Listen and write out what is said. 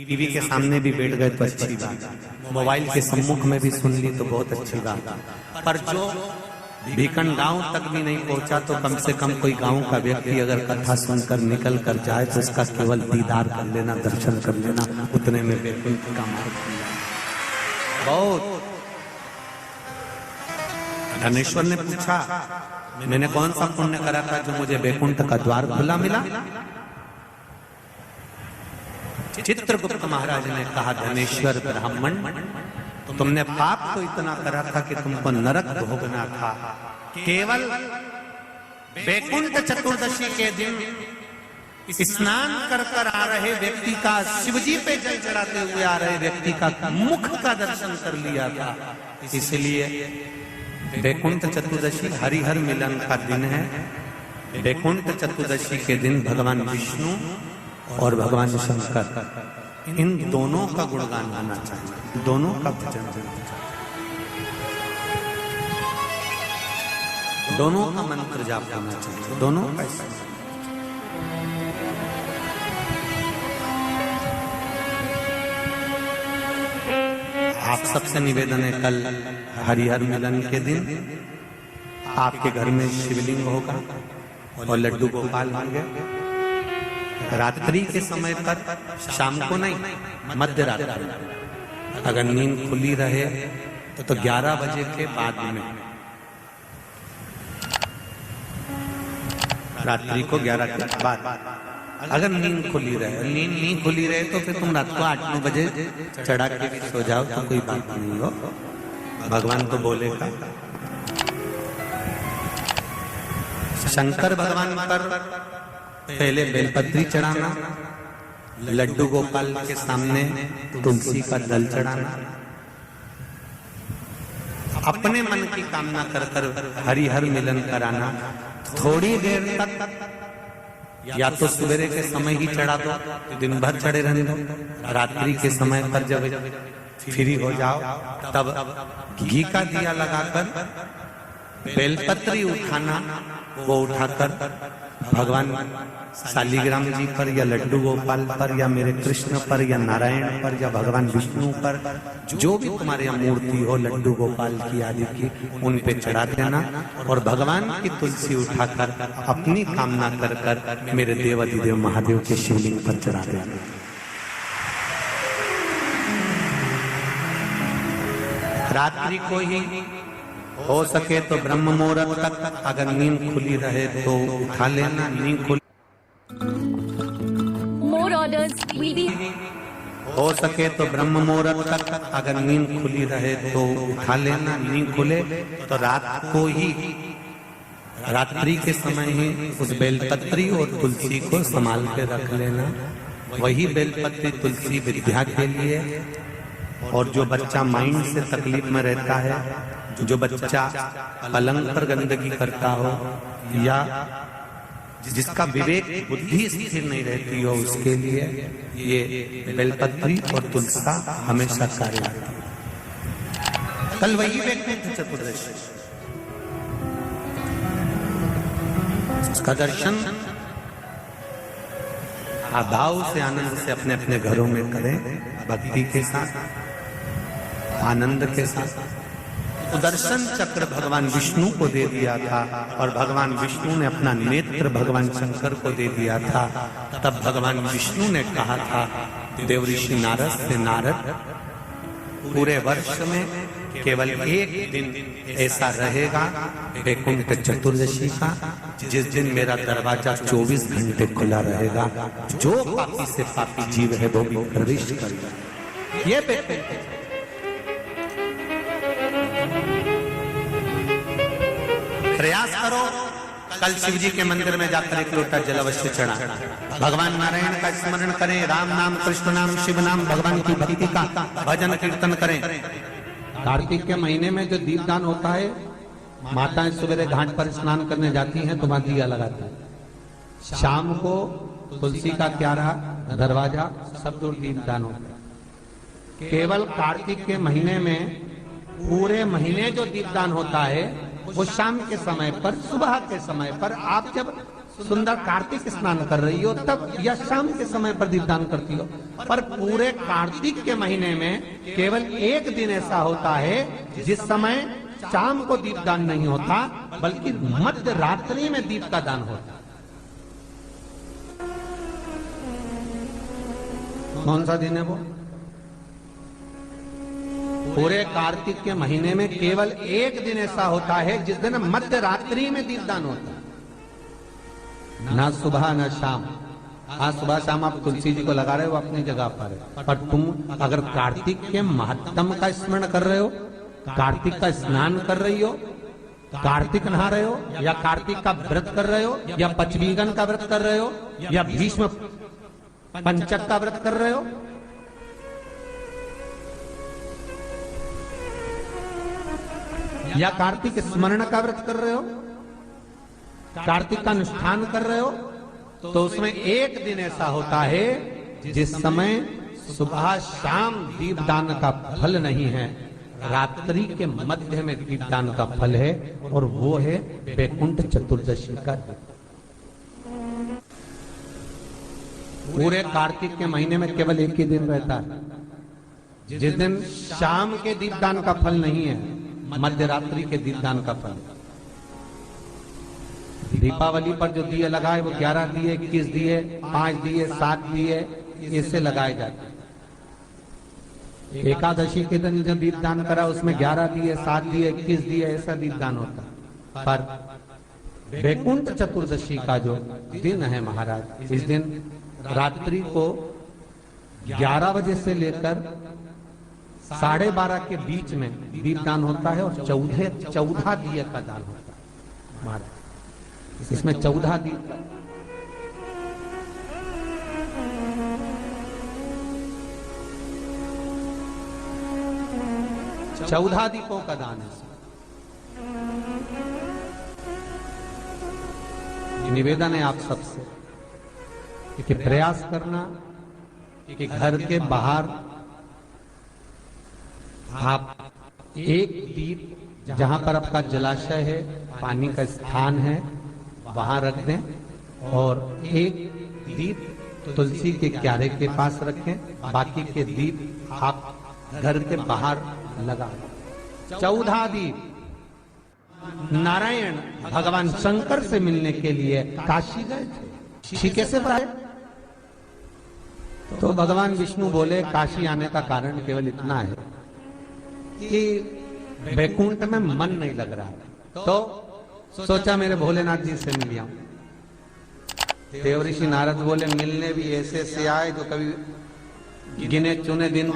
TV के सामने भी बैठ गए तो अच्छी बात, मोबाइल के सम्मुख में भी सुन ली तो बहुत अच्छी बात, पर जो भीकन गांव तक भी नहीं पहुंचा तो कम से कम कोई गांव का व्यक्ति अगर कथा सुनकर निकल कर जाए तो उसका केवल दीदार कर लेना, दर्शन कर लेना, उतने में वैकुंठ का मार्ग बहुत। धनेश्वर ने पूछा, मैंने कौन सा पुण्य करा था जो मुझे वैकुंठ का द्वार खुला मिला? चित्रगुप्त महाराज ने कहा, धनेश्वर ब्राह्मण, तुमने पाप तो इतना करा था कि तुमको नरक भोगना था। केवल वैकुंठ चतुर्दशी के दिन स्नान कर कर आ रहे व्यक्ति का, शिवजी पे जल चढ़ाते हुए आ रहे व्यक्ति का मुख का दर्शन कर लिया था। इसलिए वैकुंठ चतुर्दशी हरिहर मिलन का दिन है। वैकुंठ चतुर्दशी के दिन भगवान विष्णु और भगवान शंकर, इन दोनों का गुणगान होना चाहिए, दोनों का भजन होना चाहिए, दोनों का मंत्र जाप होना चाहिए, दोनों का। आप सबसे निवेदन है, कल हरिहर मिलन के दिन आपके घर में शिवलिंग होगा और लड्डू गोपाल होंगे। रात्रि के समय पर, शाम को नहीं, मध्य रात्रि, अगर नींद खुली रहे तो 11 बजे के बाद में, रात्रि को 11 के बाद अगर नींद खुली रहे। नींद नहीं खुली रहे तो फिर तुम रात को 8-9 बजे चढ़ा के भी सो जाओ तो कोई बात नहीं हो, भगवान तो बोलेगा। शंकर भगवान पर पहले बेलपत्री चढ़ाना, लड्डू गोपाल के सामने तुलसी का दल चढ़ाना, अपने मन की कामना कर कर हरिहर मिलन कराना। थोड़ी देर तक या तो सवेरे के समय ही चढ़ा दो, दिन भर चढ़े रहने दो। रात्रि के समय पर जब फ्री हो जाओ तब घी का दिया लगाकर बेलपत्री उठाना, वो उठाकर भगवान शालिग्राम जी पर या लड्डू गोपाल पर या मेरे कृष्ण पर या नारायण पर या भगवान विष्णु पर, जो भी तुम्हारे यहाँ मूर्ति हो लड्डू गोपाल की आदि की, उन पे चढ़ा देना और भगवान की तुलसी उठाकर अपनी कामना कर कर मेरे देव अधिदेव महादेव के शिवलिंग पर चढ़ा देना। रात्रि को ही हो सके तो ब्रह्म मुहूर्त तक, अगर नींद खुली रहे तो उठा लेना, नींद खुली मोर ऑर्डर्स विल बी, हो सके तो ब्रह्म मुहूर्त तक, अगर नींद खुली रहे तो उठा लेना, नींद खुले तो रात को ही, रात्रि के समय ही उस बेलपत्री और तुलसी को संभाल के रख लेना। वही बेलपत्री तुलसी विद्या के लिए, और जो बच्चा माइंड से तकलीफ में रहता है, जो बच्चा पलंग पर गंदगी करता हो या जिसका विवेक बुद्धि स्थिर नहीं रहती हो, उसके लिए ये बेलपत्री और तुलसा हमेशा कार्य आती है। कल वही वैकुंठ चतुर्दशी, उसका दर्शन भाव से, आनंद से अपने अपने घरों में करें, भक्ति के साथ, आनंद के साथ। सुदर्शन चक्र भगवान विष्णु को दे दिया था और भगवान विष्णु ने अपना नेत्र भगवान शंकर को दे दिया था। तब भगवान विष्णु ने कहा था देवऋषि नारद से, नारद, पूरे वर्ष में केवल एक दिन ऐसा रहेगा वैकुंठ चतुर्दशी का, जिस दिन मेरा दरवाजा 24 घंटे खुला रहेगा, जो पापी से पापी जीव है वो भी प्रवेश करेगा। ये प्रयास करो, कल शिव जी के मंदिर में जाकर एक लोटा जल अवश्य चढ़ा, भगवान नारायण का स्मरण करें, राम नाम, कृष्ण नाम, शिव नाम, भगवान की भक्ति का भजन कीर्तन करें। कार्तिक के महीने में जो दीपदान होता है, माताएं सवेरे घाट पर स्नान करने जाती हैं तो वहां दिया लगाती है। शाम को तुलसी का क्यारा, दरवाजा, सब दूर दीपदान होता है। केवल कार्तिक के महीने में, पूरे महीने जो दीपदान होता है वो शाम के समय पर, सुबह के समय पर, आप जब सुंदर कार्तिक स्नान कर रही हो तब, या शाम के समय पर दीपदान करती हो, पर पूरे कार्तिक के महीने में केवल एक दिन ऐसा होता है जिस समय शाम को दीपदान नहीं होता, बल्कि मध्य रात्रि में दीप का दान होता है। कौन सा दिन है वो? पूरे कार्तिक के महीने में केवल एक दिन ऐसा होता है जिस दिन मध्य रात्रि में दीपदान होता है, ना सुबह ना शाम। हाँ, सुबह शाम आप तुलसी जी को लगा रहे हो अपनी जगह पर तुम अगर कार्तिक के महत्तम का स्मरण कर रहे हो, कार्तिक का स्नान कर रही हो, कार्तिक नहा रहे हो, या कार्तिक का व्रत कर रहे हो, या पचवीगन का व्रत कर रहे हो, या भीष्म पंचक का व्रत कर रहे हो, या कार्तिक स्मरण का व्रत कर रहे हो, कार्तिक का अनुष्ठान कर रहे हो, तो उसमें एक दिन ऐसा होता है जिस समय सुबह शाम दीपदान का फल नहीं है, रात्रि के मध्य में दीपदान का फल है, और वो है वैकुंठ चतुर्दशी का दिन। पूरे कार्तिक के महीने में केवल एक ही दिन रहता है जिस दिन शाम के दीपदान का फल नहीं है, मध्य रात्रि के दीपदान का फल। दीपावली पर जो दिए लगाए वो 11 दिए, 21 दिए, 5 दिए, 7 दिए, इससे लगाए जाते हैं। एकादशी के दिन जो दीपदान करा उसमें 11 दिए, 7 दिए, 21 दिए, ऐसा दीपदान होता। पर वैकुंठ चतुर्दशी का जो दिन है महाराज, इस दिन रात्रि को 11 बजे से लेकर 12:30 के बीच में दीपदान होता है, और 14 दिए का दान होता है महाराज। इसमें 14 दीप, चौदह दीपों का दान है। निवेदन है आप सबसे कि प्रयास करना कि घर के बाहर आप एक दीप, जहां पर आपका जलाशय है, पानी का स्थान है, वहां रख दें, और एक दीप तुलसी के क्यारे के पास रखें, बाकी के दीप आप घर के बाहर लगा। 14 दीप। नारायण भगवान शंकर से मिलने के लिए काशी गए थे। काशी कैसे आए? तो भगवान विष्णु बोले काशी आने का कारण केवल इतना है कि वैकुंठ में मन नहीं लग रहा, तो सोचा मेरे भोलेनाथ जी से मिल आऊं। देव ऋषि नारद बोले मिलने भी ऐसे से आए जो कभी गिने चुने दिन